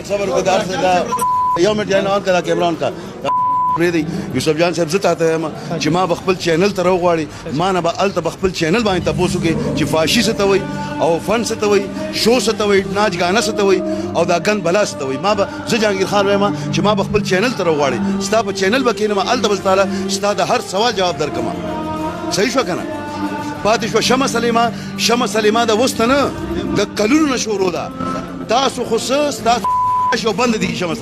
صبر وکړه یو منټ جان اون کړه کیمرون کا پریدي یوسف جان صاحب زته ته چې ما بخپل چینل ته راغواړي ما نه به الته بخپل چینل باندې تاسو کې چې فاشي څه ته وي او فن څه ته وي شو څه ته وي ناچ غانا څه ته وي او دا غن بلا څه ته وي ما به زه جهانگیر خان وایم چې ما بخپل چینل ته راغواړي ستا په چینل به کینم الته بس تعالی ستا د هر سوال جواب درکم صحیح شو کنه پاتې شو شمه سلیما د وستنه د کلونو نشورو دا تاسو خصوص تاسو شو بند دي شمه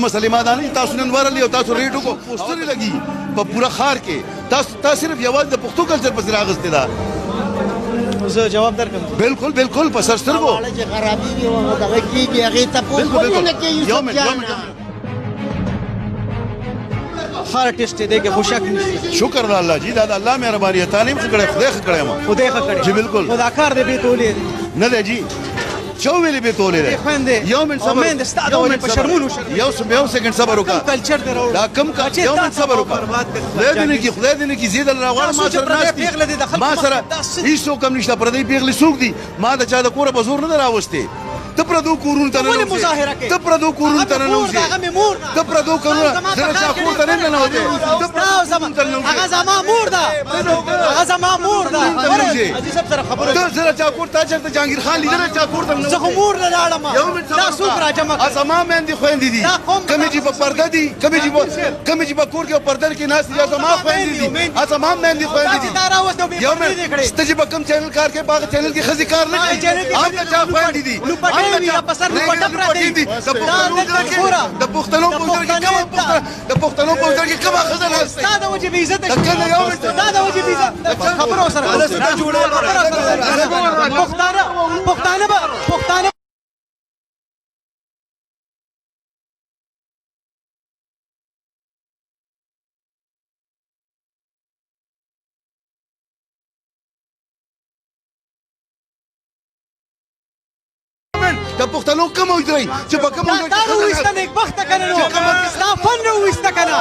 سلیما دا نه تاسو نن ورلې او تاسو ریډو کو پوسټر لګي په پورا خار کې تاسو صرف یوازې د پښتو کلچر په سره غسته دا زه جواب درکم بالکل په سر سترګو چې خرابي وي او دغه کېږي هغې ته پوه نه کوي یوسف جان هر ټیسټ دی کې خوشک نشته شکر د الله جی دا د الله مهرباني تعلیم خکړه خدای خکړه ما خدای خکړه جی بالکل خدا کار دې به تولې نه دی جی چو ویلې به تولې ده یو من صبر من استاد او په شرمونو یو سکند صبر وکړه کلچر دی دا کم کا یو من صبر وکړه خدای دې نه کی زیات راوړ ما سره ناس ما سره هیڅ کم نشته پر دې پیغلې سوق دي ما د چا د کوره بزور نه راوستي ته پردو کورون ته نه ته پردو کورون ته نه ته پردو کورون زره چا کور ته نه وځي هغه زما مور ده هغه زما مور ده عزیز صاحب سره خبره ته زره چا کور ته چې جهانگیر خان لیدل چا کور ته زه خو مور نه لاړم دا څوک راجمع زما مېندې خويندې دي کمې چې په پرده دي کمې چې په کور کې پرده کې ناس دي زما خويندې دي زما مېندې خويندې دي یو مې ست چې په کوم چینل کار کې باغ چینل کې خزي کار نه کوي هغه چا خويندې دي یا پسر نو پټ پراته دي د پښتنو په ځای کې کومه خزه ناشته دا د وجه بي عزت دا د وجه بي عزت خبرو سره پښتانه د پښتنو کوم وځي چې په کوم وځي دا وسته نیک بخت کنه نو ستا فن نو وسته کنه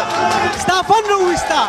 ستا فن نو وسته